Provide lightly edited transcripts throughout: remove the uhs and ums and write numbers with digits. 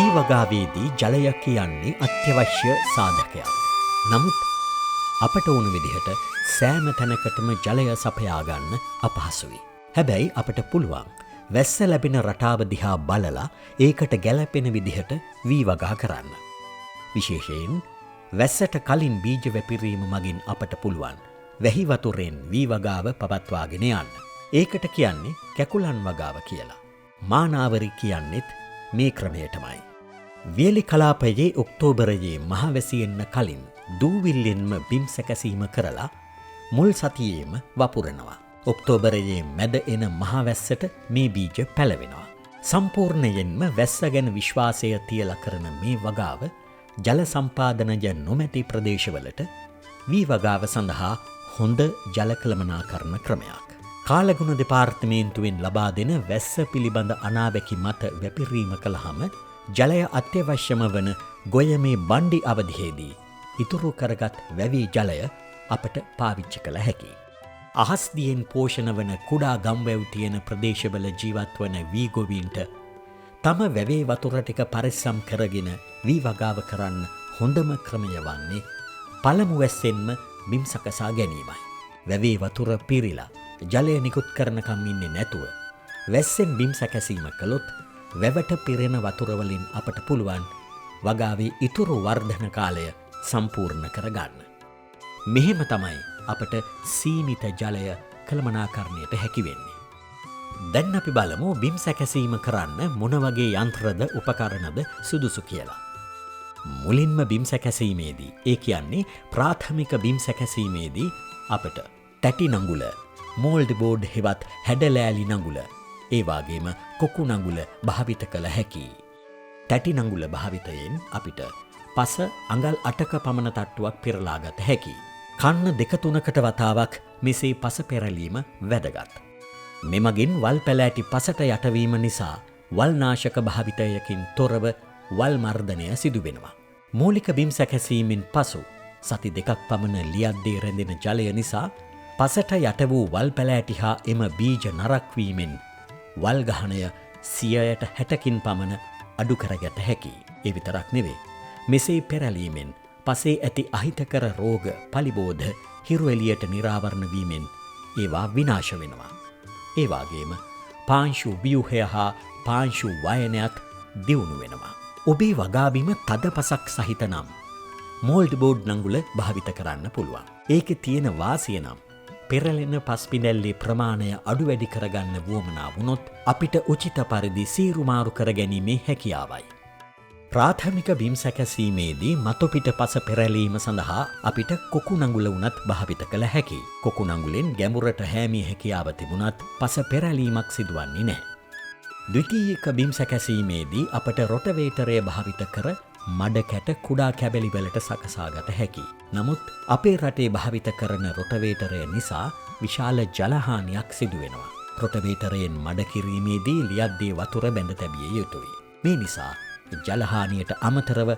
වී වගාවේදී ජලය කියන්නේ අත්‍යවශ්‍ය සාධකයක්. නමුත් අපට ඕන විදිහට සෑම තැනකටම ජලය සපයා ගන්න අපහසුයි. හැබැයි අපට පුළුවන් වැස්ස ලැබෙන රටාව දිහා බලලා ඒකට ගැලපෙන විදිහට වී වගා කරන්න. විශේෂයෙන් වැස්සට කලින් බීජ වැපිරීම මගින් අපට පුළුවන් වැහි වතුරෙන් වී වගාව පවත්වාගෙන යන්න. ඒකට කියන්නේ කැකුලන් වගාව කියලා. මානාවරි කියන්නෙත් මේ ක්‍රමයටමයි. වියලි කලාපයේ ඔක්තෝබරයේ මහවැසියෙන්න කලින් දූවිල්ලෙන්ම බිම් සැකසීම කරලා මුල් සතියේම වපුරනවා. ඔක්තෝබරයේ මැද එන මහවැස්සට මේ බීජ පැලවෙනවා. සම්පූර්ණයෙන්ම වැස්ස ගැන විශ්වාසය තියලා කරන මේ වගාව ජල සම්පාදනය නොමැති ප්‍රදේශවලට වී වගාව සඳහා හොඳ ජල කළමනාකරණ ක්‍රමයක්. කාලගුණ දෙපාර්තමේන්තුවෙන් ලබා දෙන වැස්ස පිළිබඳ අනාවැකි මත වැපිරීම කළහම ජලය අත්‍යවශ්‍යම වන ගොයමේ බණ්ඩි අවධියේදී ඉතුරු කරගත් වැවි ජලය අපට පාවිච්චි කළ හැකි. අහස්දියෙන් පෝෂණ වන කුඩා ගම්වැව් තියෙන ප්‍රදේශවල ජීවත් වන වී ගොවීන්ට තම වැවේ වතුර ටික පරිස්සම් කරගෙන වී වගාව කරන්න හොඳම ක්‍රමය වන්නේ පළමු වැස්සෙන්ම බිම් සකසා ගැනීමයි. වැවේ වතුර පිරිලා ජලය නිකුත් කරනකම් ඉන්නේ නැතුව වැස්සෙන් බිම් සැකසීම කළොත් වැවට පිරෙන වතුරවලින් අපට පුළුවන් වගාවේ ඉතුරු වර්ධන කාලය සම්පූර්ණ කරගන්න. මෙහෙම තමයි අපට සීමිත ජලය කළමනාකරණයට හැකි වෙන්නේ. දැන් අපි බලමු බිම් සැකසීම කරන්න මොන වගේ යන්ත්‍රද උපකරණද සුදුසු කියලා. මුලින්ම බිම් සැකසීමේදී ඒ කියන්නේ ප්‍රාථමික බිම් සැකසීමේදී අපට තැටි නඟුල, මෝල්ඩ් බෝඩ් හෙවත් හැඩලෑලි නඟුල, ඒ වගේම කොකු නඟුල භාවිත කළ හැකියි. තැටි නඟුල භාවිතයෙන් අපිට පස අඟල් 8ක පමණ තට්ටුවක් පෙරලා ගත හැකියි. කන්න 2-3කට වතාවක් මෙසේ පස පෙරලීම වැදගත්. මෙමගින් වල් පැලෑටි පසට යටවීම නිසා වල්නාශක භාවිතයකින් තොරව වල් මර්ධනය සිදු වෙනවා. මූලික බිම් සැකසීමෙන් පසු සති 2ක් පමණ ලියද්දේ රැඳෙන ජලය නිසා පසට යට වූ වල් පැලෑටි හා එම බීජ නරක් වීමෙන් වල් ගහණය 60%කින් පමණ අඩු කරගත හැකියි. ඒ විතරක් නෙවෙයි. මෙසේ පෙරලීමෙන් පසේ ඇති අහිතකර රෝග පලිබෝධ හිරු එළියට නිරාවරණ වීමෙන් ඒවා විනාශ වෙනවා. ඒ වගේම පාංශු ව්‍යුහය හා පාංශු වයනයත් දියුණු වෙනවා. ඔබේ වගාබිම තද පසක් සහිත නම් මෝල්ඩ් බෝඩ් නඟුල භාවිත කරන්න පුළුවන්. ඒකේ තියෙන වාසිය නම් පෙරලෙන පස්පිඳැල්ලේ ප්‍රමාණය අඩු වැඩි කරගන්න වුවමනා වුණොත් අපිට උචිත පරිදි සීරුමාරු කර ගැනීමේ හැකියාවයි. ප්‍රාථමික බිම් සැකසීමේදී මතුපිට පස පෙරලීම සඳහා අපිට කොකු නඟුල වුණත් භාවිත කළ හැකියි. කොකු නඟුලෙන් ගැඹුරට හැමිය හැකියාව තිබුණත් පස පෙරලීමක් සිදුවන්නේ නැහැ. ද්විතීයික බිම් සැකසීමේදී අපට රොටවේටරය භාවිත කර මඩ කැට කුඩා කැබලි වලට සකසාගත හැකියි. නමුත් අපේ රටේ භාවිත කරන රොටවේටරය නිසා විශාල ජලහානියක් සිදු වෙනවා. රොටවේටරයෙන් මඩ කිරීමේදී ලියද්දේ වතුර බැඳ තැබිය යුතුයි. මේ නිසා ජලහානියට අමතරව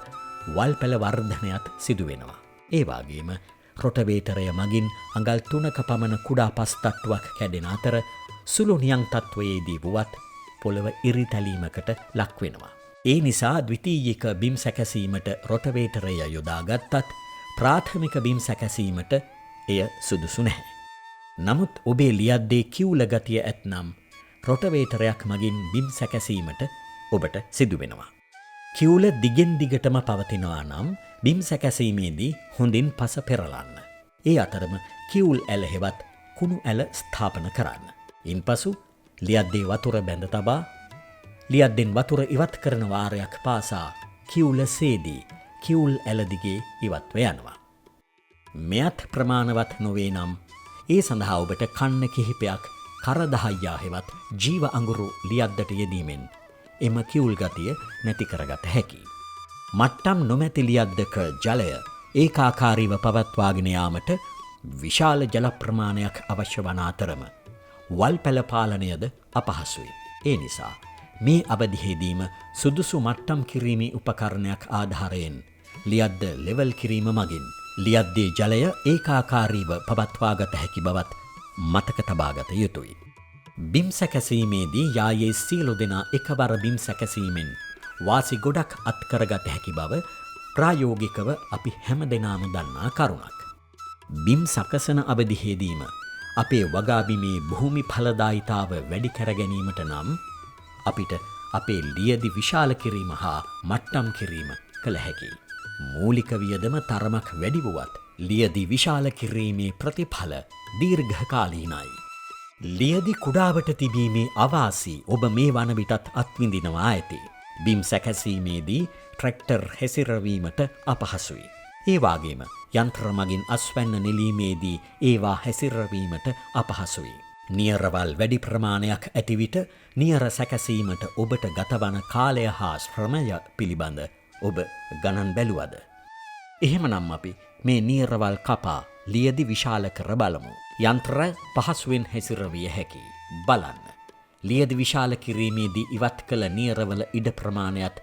වල් පැල වර්ධනයත් සිදු වෙනවා. ඒ වගේම රොටවේටරය මගින් අඟල් 3ක පමණ කුඩා පස් තට්ටුවක් කැඩෙන අතර සුළු නියං තත්වයේදී වුවත් පොළව ඉරිතැලීමකට ලක් වෙනවා. ඒ නිසා ද්විතීයික බිම් සැකසීමට රොටවේටරය යොදාගත්තත් ප්‍රාථමික බිම් සැකසීමට එය සුදුසු නැහැ. නමුත් ඔබේ ලියද්දේ කිවුල ගතිය ඇත්නම් රොටවේටරයක් මගින් බිම් සැකසීමට ඔබට සිදු වෙනවා. කිවුල දිගෙන් දිගටම පවතිනවා නම් බිම් සැකසීමේදී හොඳින් පස පෙරලන්න. ඒ අතරම කිවුල් ඇල හෙවත් කුණු ඇල ස්ථාපන කරන්න. ඉන්පසු ලියද්දේ වතුර බැඳ තබා ලියද්දෙන් වතුර ඉවත් කරන වාරයක් පාසා කිවුල සේදී කිවුල් ඇල දිගේ ඉවත්ව යනවා. මෙයත් ප්‍රමාණවත් නොවේ නම් ඒ සඳහා ඔබට කන්න කිහිපයක් කරදහයියා හෙවත් ජීව අඟුරු ලියද්දට යෙදීමෙන් එම කිවුල් ගතිය නැති කරගත හැකියි. මට්ටම් නොමැති ලියද්දක ජලය ඒකාකාරීව පවත්වාගෙන යාමට විශාල ජල ප්‍රමාණයක් අවශ්‍ය වන අතරම වල් පැල පාලනයද අපහසුයි. ඒ නිසා මේ අවධියේදීම සුදුසු මට්ටම් කිරීමේ උපකරණයක් ආධාරයෙන් ලියද්ද ලෙවල් කිරීම මගින් ලියද්දේ ජලය ඒකාකාරීව පවත්වාගත හැකි බවත් මතක තබාගත යුතුයි. බිම් සැකසීමේදී යායේ සියලු දෙනා එකවර බිම් සැකසීමෙන් වාසි ගොඩක් අත්කරගත හැකි බව ප්‍රායෝගිකව අපි හැමදෙනාම දන්නා කරුණක්. බිම් සකසන අවධියේදීම අපේ වගාබිමේ භූමි ඵලදායිතාව වැඩි කර ගැනීමට නම් අපිට අපේ ලියදි විශාල කිරීම හා මට්ටම් කිරීම කළ හැකියි. මූලික වියදම තරමක් වැඩි වුවත් ලියදි විශාල කිරීමේ ප්‍රතිඵල දීර්ඝකාලීනයි. ලියදි කුඩාවට තිබීමේ අවාසි ඔබ මේ වන විටත් අත්විඳිනවා ඇති. බිම් සැකසීමේදී ට්‍රැක්ටර් හැසිරවීමට අපහසුයි. ඒ වාගේම යන්ත්‍ර මගින් අස්වැන්න නෙලීමේදී ඒවා හැසිරවීමට අපහසුයි. නියරවල් වැඩි ප්‍රමාණයක් ඇති විට නියර සැකසීමට ඔබට ගතවන කාලය හා ශ්‍රමය පිළිබඳ ඔබ ගණන් බැලුවද? එහෙමනම් අපි මේ නියරවල් කපා ලියදි විශාල කර බලමු. යන්ත්‍ර පහසුවෙන් හැසිරවිය හැකි. බලන්න. ලියදි විශාල කිරීමේදී ඉවත් කළ නියරවල ඉඩ ප්‍රමාණයත්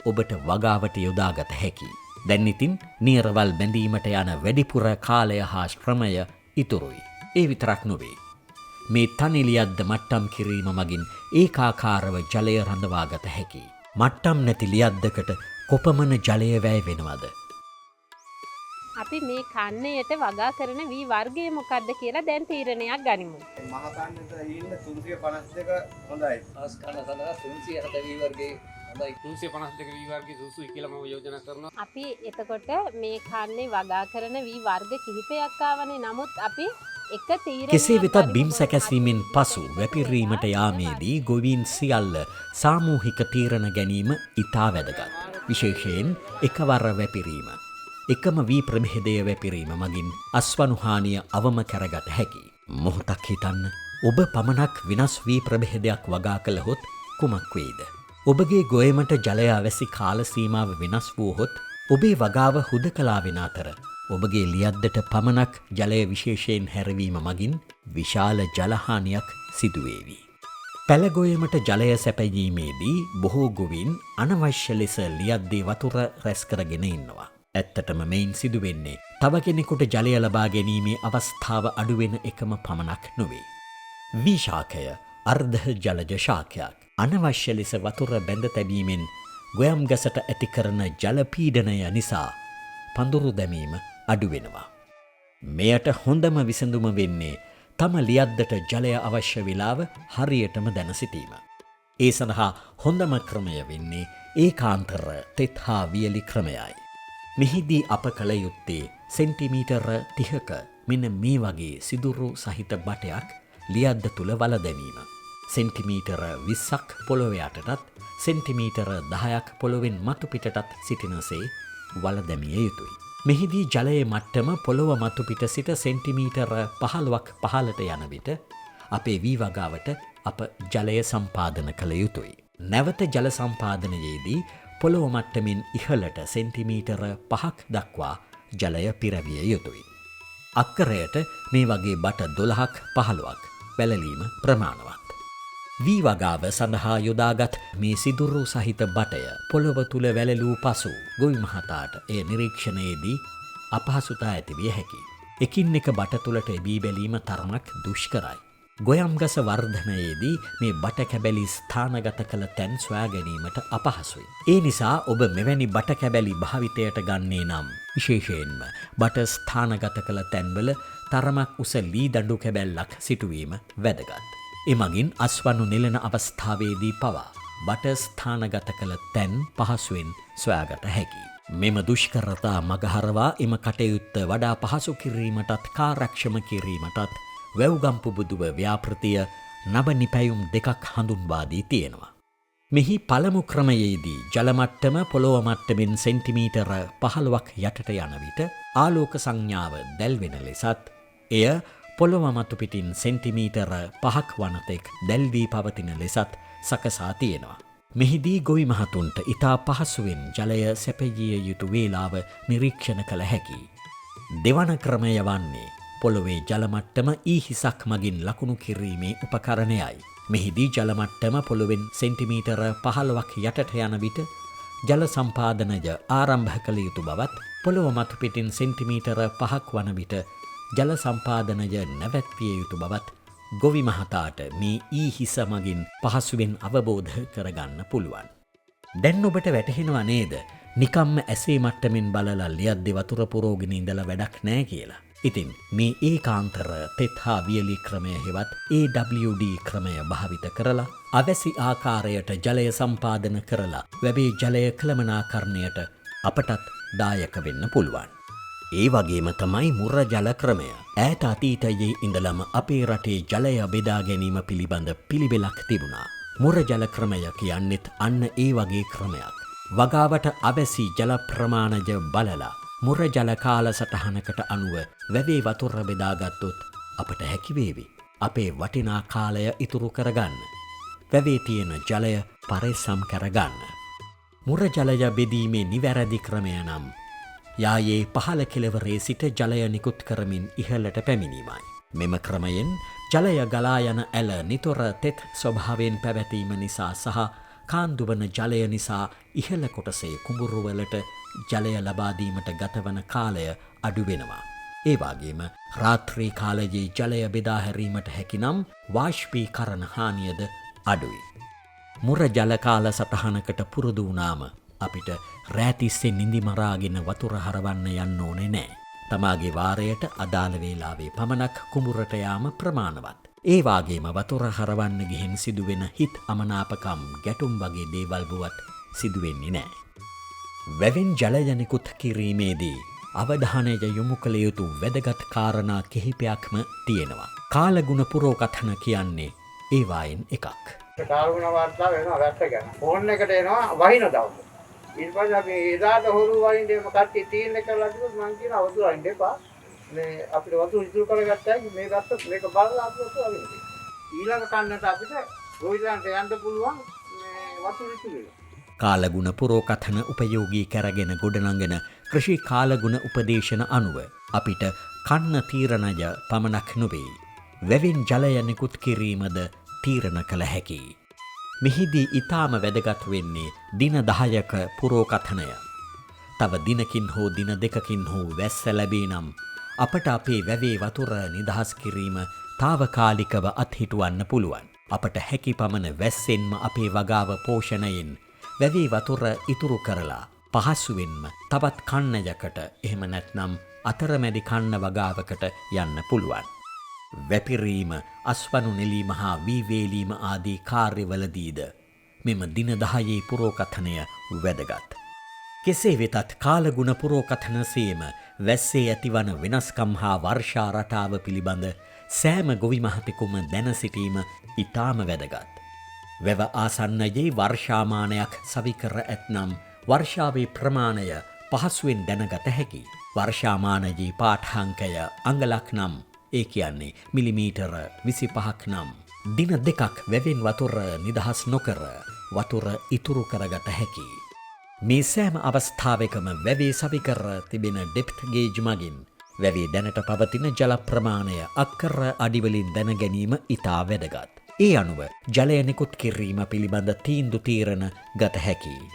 ඔබට වගාවට යොදාගත හැකි. දැන් ඉතින් නියරවල් බැඳීමට යන වැඩිපුර කාලය හා ශ්‍රමය ඉතුරුයි. ඒ විතරක් නොවේ. මේ තනි ලියද්ද මට්ටම් කිරීම මගින් ඒකාකාරව ජලය රඳවාගත හැකි. මට්ටම් නැති ලියද්දකට කොපමණ ජලය වැය වෙනවද? අපි මේ කන්නයට වගා කරන වී වර්ගය මොකක්ද කියලා දැන් තීරණයක් ගනිමු. මහ කන්නට ඉන්න 352 හොඳයි. ආස් කන්න සඳහා 360 වී වර්ගයේ හොඳයි. 352 වී වර්ගයේ සුසුයි කියලා මම යෝජනා කරනවා. අපි එතකොට මේ කන්නේ වගා කරන වී වර්ග කිහිපයක් ආවනේ. නමුත් අපි එක තීරණයක් කෙසේ වෙතත් බිම් සැකැසීමෙන් පසු වැපිරීමට යාමේදී ගොවීන් සියල්ල සාමූහික තීරණ ගැනීම ඉතා වැදගත්. විශේෂයෙන් එකවර වැපිරීම. එකම වී ප්‍රභේදය වැපිරීම මගින් අස්වනුහානිය අවම කරගත හැකි. මොහොතක් හිතන්න ඔබ පමණක් විනස් වී ප්‍රභේදයක් වගා කළහොත් කුමක් වේද? ඔබගේ ගොයමට ජලය අවැසි කාල සීමාව වෙනස් වූහොත් ඔබේ වගාව හුදකලා වෙන අතර ඔබගේ ලියද්දට පමණක් ජලය විශේෂයෙන් හැරවීම මගින් විශාල ජලහානියක් සිදුවේවි. පැළගොයමට ජලය සැපයීමේදී බොහෝ ගොවින් අනවශ්‍ය ලෙස ලියද්දේ වතුර රැස් කරගෙන ඉන්නවා. ඇත්තටම මෙයින් සිදුවෙන්නේ තව කෙනෙකුට ජලය ලබා ගැනීමේ අවස්ථාව අඩුවෙන එකම පමණක් නොවේ. වී ශාකය අර්ධ ජලජ ශාකයක්. අනවශ්‍ය ලෙස වතුර බැඳ තැබීමෙන් ගොයම් ගසට ඇති කරන ජල පීඩනය නිසා පඳුරු දැමීම අඩුවෙනවා. මෙයට හොඳම විසඳුම වෙන්නේ තම ලියද්දට ජලය අවශ්‍ය වෙලාව හරියටම දැන සිටීම. ඒ සඳහා හොඳම ක්‍රමය වෙන්නේ ඒකාන්තර තෙත් හා වියලි ක්‍රමයයි. මෙහිදී අප කළ යුත්තේ සෙන්ටිමීටර 30ක මෙන්න මේ වගේ සිදුරු සහිත බටයක් ලියද්ද තුල වල දැමීම. සෙන්ටිමීටර 20ක් පොළොව යටටත් සෙන්ටිමීටර 10ක් පොළොවෙන් මතු පිටටත් සිටිනසේ වල දැමිය යුතුයි. මෙහිදී ජලයේ මට්ටම පොළොව මතු පිට සිට සෙන්ටිමීටර 15ක් පහළට යන විට අපේ වී වගාවට අප ජලය සම්පාදන කළ යුතුයි. නැවත ජල සම්පාදනයේදී පොළොව මට්ටමින් ඉහළට සෙන්ටිමීටර 5ක් දක්වා ජලය පිරවිය යුතුයි. අක්කරයට මේ වගේ බට 12ක් 15ක් වැළලීම ප්‍රමාණවත්. වී වගාව සඳහා යොදාගත් මේ සිදුරු සහිත බටය පොළොව තුල වැළලූ පසු ගොවි මහතාට එය නිරීක්ෂණයේදී අපහසුතා ඇතිවිය හැකියි. එකින් එක බට තුලට එබී බැලීම තරමක් දුෂ්කරයි. ගොයම් ගස වර්ධනයේදී මේ බට කැබැලි ස්ථානගත කළ තැන් සොයා ගැනීමට අපහසුයි. ඒ නිසා ඔබ මෙවැනි බට කැබැලි භාවිතයට ගන්නේ නම් විශේෂයෙන්ම බට ස්ථානගත කළ තැන්වල තරමක් උස ලී දඬු කැබැල්ලක් සිටුවීම වැදගත්. එමගින් අස්වනු නෙලන අවස්ථාවේදී පවා බට ස්ථානගත කළ තැන් පහසුවෙන් සොයාගත හැකි. මෙම දුෂ්කරතා මගහරවා එම කටයුත්ත වඩා පහසු කිරීමටත් කාර්යක්ෂම කිරීමටත් වැව්ගම්පුබුදුව ව්‍යාපෘතිය නබ නිපැයුම් දෙකක් හඳුන්වා දී තියෙනවා. මෙහි පළමු ක්‍රමයේදී ජලමට්ටම පොළොව මට්ටමින් සෙන්ටිමීටර 15ක් යටට යන විට ආලෝක සංඥාව දැල්වෙන ලෙසත් එය පොළොව මතු පිටින් සෙන්ටිමීටර 5ක් වනතෙක් දැල් වී පවතින ලෙසත් සකසා තියෙනවා. මෙහිදී ගොවි මහතුන්ට ඉතා පහසුවෙන් ජලය සැපයිය යුතු වේලාව නිරීක්ෂණ කළ හැකියි. දෙවන ක්‍රමය වන්නේ පොළොවේ ජලමට්ටම ඊහිසක් මගින් ලකුණු කිරීමේ උපකරණයයි. මෙහිදී ජලමට්ටම පොළොවෙන් සෙන්ටිමීටර 15ක් යටට යන විට ජල සම්පාදනය ආරම්භ කළ යුතු බවත් පොළොව මතු පිටින් සෙන්ටිමීටර 5ක් වන විට ජල සම්පාදනය නැවැත්විය යුතු බවත් ගොවි මහතාට මේ ඊහිස මගින් පහසුවෙන් අවබෝධ කරගන්න පුළුවන්. දැන් ඔබට වැටහෙනවා නේද? නිකම්ම ඇසේ මට්ටමින් බලලා ලියද්දි වතුර පුරෝගෙන ඉඳලා වැඩක් නෑ කියලා. ඉතින් මේ ඒකාන්තර තෙත් හා වියලි ක්‍රමය හෙවත් AWD ක්‍රමය භාවිත කරලා අවැසි ආකාරයට ජලය සම්පාදන කරලා වැවේ ජලය කළමනාකරණයට අපටත් දායක වෙන්න පුළුවන්. ඒ වගේම තමයි මුර ජල ක්‍රමය. ඈත අතීතයේ ඉඳලම අපේ රටේ ජලය බෙදා ගැනීම පිළිබඳ පිළිවෙලක් තිබුණා. මුර ජල ක්‍රමය කියන්නෙත් අන්න ඒ වගේ ක්‍රමයක්. වගාවට අවැසි ජල ප්‍රමාණය බලලා මුර ජල කාල සටහනකට අනුව වැවේ වතුර බෙදාගත්තොත් අපට හැකිවේවි අපේ වටිනා කාලය ඉතුරු කරගන්න. වැවේ තියෙන ජලය පරිස්සම් කරගන්න. මුර ජලය බෙදීමේ නිවැරදි ක්‍රමය නම් යායේ පහළ කෙළවරේ සිට ජලය නිකුත් කරමින් ඉහළට පැමිණීමයි. මෙම ක්‍රමයෙන් ජලය ගලා යන ඇල නිතොර තෙත් ස්වභාවයෙන් පැවැතීම නිසා සහ කාන්දුවන ජලය නිසා ඉහළ කොටසේ කුඹුරුවලට ජලය ලබාදීමට ගතවන කාලය අඩු වෙනවා. ඒ වගේම රාත්‍රී කාලයේ ජලය බෙදා හැරීමට හැකිනම් වාෂ්පීකරණ හානියද අඩුයි. මුර ජල කාල සටහනකට පුරුදු වුණාම අපිට රැතිස්සේ නිදි මරාගෙන වතුර හරවන්න යන්න ඕනේ නෑ. තමාගේ වාරයට අදාළ වේලාවේ පමණක් කුඹුරට යාම ප්‍රමාණවත්. ඒ වාගේම වතුර හරවන්න ගිහින් සිදුවෙන හිත් අමනාපකම් ගැටුම් වගේ දේවල් වුවත් සිදුවෙන්නේ නෑ. වැවෙන් ජලය නිකුත් කිරීමේදී අවධානය යොමු කළ යුතු වැදගත් කාරණා කිහිපයක්ම තියෙනවා. කාලගුණ පුරෝකථන කියන්නේ ඒවායින් එකක්. කාලගුණ වාර්තා වෙනවා වැස්ස ගැන. ෆෝන් එකට එනවා වහින දවස. ඊට පස්සේ අපි එදාට හොරු වහින්න එම කට්ටිය තීරණය කරලා තිබුණොත් මං කියනවා වතුර වහින්න එපා. මේ අපිට වතුර ඉතුරු කරගත්තා මේ ගත්තොත් මේක බලලා අපි වතුර වහින්න. ඊළඟ කන්නට අපිට ගොවිතැනට යන්න පුළුවන් මේ වතුර ඉතුරු වෙනවා. කාලගුණ පුරෝකථන උපයෝගී කරගෙන ගොඩනඟන කෘෂි කාලගුණ උපදේශන අනුව අපිට කන්න තීරණය පමණක් නොවේ. වැවෙන් ජලය නිකුත් කිරීමද තීරණ කළ හැකියි. මෙහිදී ඊටාම වැදගත් වෙන්නේ දින 10ක පුරෝකථනය. තව දිනකින් හෝ දින දෙකකින් හෝ වැස්ස ලැබේ නම් අපට අපේ වැවේ වතුර නිදහස් කිරීම తాවකාලිකව අත්හිටුවන්න පුළුවන්. අපට හැකි පමණ වැස්සෙන්ම අපේ වගාව පෝෂණයෙන් වැවේ වතුර ඉතුරු කරලා පහසුවෙන්ම තවත් කන්නයකට එහෙම නැත්නම් අතරමැදි කන්න වගාවකට යන්න පුළුවන්. වැපිරීම, අස්වනු නෙලීම හා වීවේලීම ආදී කාර්යවලදීද මෙම දින 10 පුරෝකථනය වැදගත්. කෙසේ වෙතත් කාලගුණ පුරෝකථන සේම වැස්සේ ඇතිවන වෙනස්කම් හා වර්ෂා රටාව පිළිබඳ සෑම ගොවි මහතෙකුම දැන සිටීම ඉතාම වැදගත්. වැව ආසන්නයේ වර්ෂාමානයක් සවිකර ඇත්නම් වර්ෂාවේ ප්‍රමාණය පහසුවෙන් දැනගත හැකි. වර්ෂාමානයේ පාඨාංකය අංගලක් නම් ඒ කියන්නේ මිලිමීටර 25ක් නම් දින දෙකක් වැවෙන් වතුර නිදහස් නොකර වතුර ඉතුරු කරගත හැකි. මේ සෑම අවස්ථාවකම වැවේ සවිකර තිබෙන ඩෙප්ත් ගේජ් මගින් වැවේ දැනට පවතින ජල ප්‍රමාණය අක්කර අඩිවලින් දැන ගැනීම ඉතා වැදගත්. ඒ අනුව ජලය නිකුත් කිරීම පිළිබඳ තීන්දු තීරණ ගත හැකියි.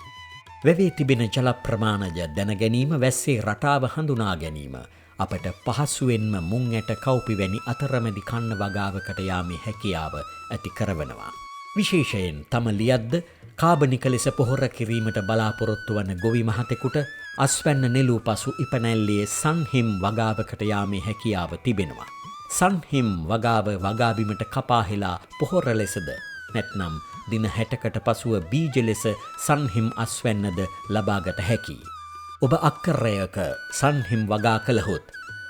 වැවේ තිබෙන ජල ප්‍රමාණය දැන ගැනීම වැස්සේ රටාව හඳුනා ගැනීම අපට පහසුවෙන්ම මුං ඇට කව්පි වැනි අතරමැදි කන්න වගාවකට යාමේ හැකියාව ඇති කරවනවා. විශේෂයෙන් තම ලියද්ද කාබනික ලෙස පොහොර කිරීමට බලාපොරොත්තු වන ගොවි මහතෙකුට අස්වැන්න නෙළූ පසු ඉපනැල්ලේ සංහිම් වගාවකට යාමේ හැකියාව තිබෙනවා. සංහිම් වගාව වගාබිමට කපාහෙලා පොහොර ලෙසද නැත්නම් දින 60කට පසුව බීජ ලෙස සංහිම් අස්වැන්නද ලබාගත හැකියි. ඔබ අක්කරයක සංහිම් වගා කළහොත්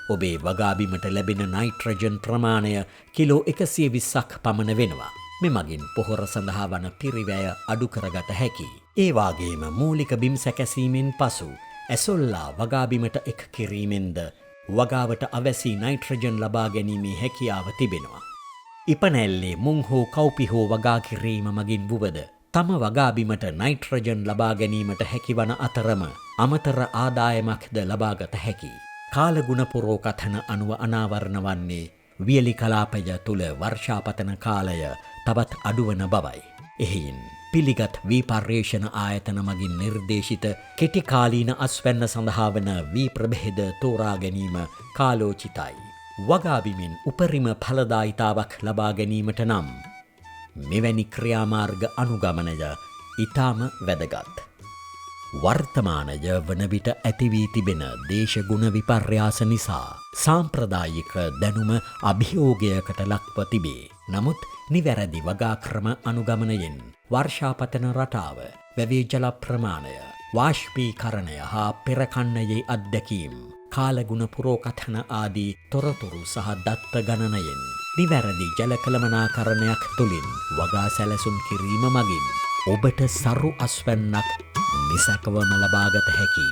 ඔබේ වගාබිමට ලැබෙන නයිට්‍රජන් ප්‍රමාණය කිලෝ 120ක් පමණ වෙනවා. මෙමගින් පොහොර සඳහා වන පිරිවැය අඩු කරගත හැකියි. ඒ වාගේම මූලික බිම් සැකසීමෙන් පසු ඇසොල්ලා වගාබිමට එක් කිරීමෙන්ද වගාවට අවැසි නයිට්‍රජන් ලබා ගැනීමේ හැකියාව තිබෙනවා. ඉපනැල්ලේ මුං හෝ කව්පි හෝ වගා කිරීම මගින් වුවද තම වගාබිමට නයිට්‍රජන් ලබා ගැනීමට හැකිවන අතරම අමතර ආදායමක්ද ලබාගත හැකි. කාලගුණ පුරෝකථන අනුව අනාවරණ වන්නේ වියලි කලාපය තුළ වර්ෂාපතන කාලය තවත් අඩුවන බවයි. එහෙයින් පිළිගත් වීපර්යේෂණ ආයතන මගින් නිර්දේශිත කෙටිකාලීන අස්වැන්න සඳහා වන වී ප්‍රභේද තෝරා ගැනීම කාලෝචිතයි. වගාබිමින් උපරිම ඵලදායිතාවක් ලබා ගැනීමට නම් මෙවැනි ක්‍රියාමාර්ග අනුගමනය ඉතාම වැදගත්. වර්තමානය වන විට ඇතිවී තිබෙන දේශගුණ විපර්යාස නිසා සාම්ප්‍රදායික දැනුම අභියෝගයකට ලක්ව තිබේ. නමුත් නිවැරදි වගාක්‍රම අනුගමනයෙන් වර්ෂාපතන රටාව, වැවේ ජල ප්‍රමාණය, වාෂ්පීකරණය හා පෙරකන්නයේ අත්දැකීම්, කාලගුණ පුරෝකථන ආදී තොරතුරු සහ දත්ත ගණනයෙන් නිවැරදි ජල කළමනාකරණයක් තුළින් වගා සැලසුම් කිරීම මගින් ඔබට සරු අස්වැන්නක් නිසැකවම ලබාගත හැකි.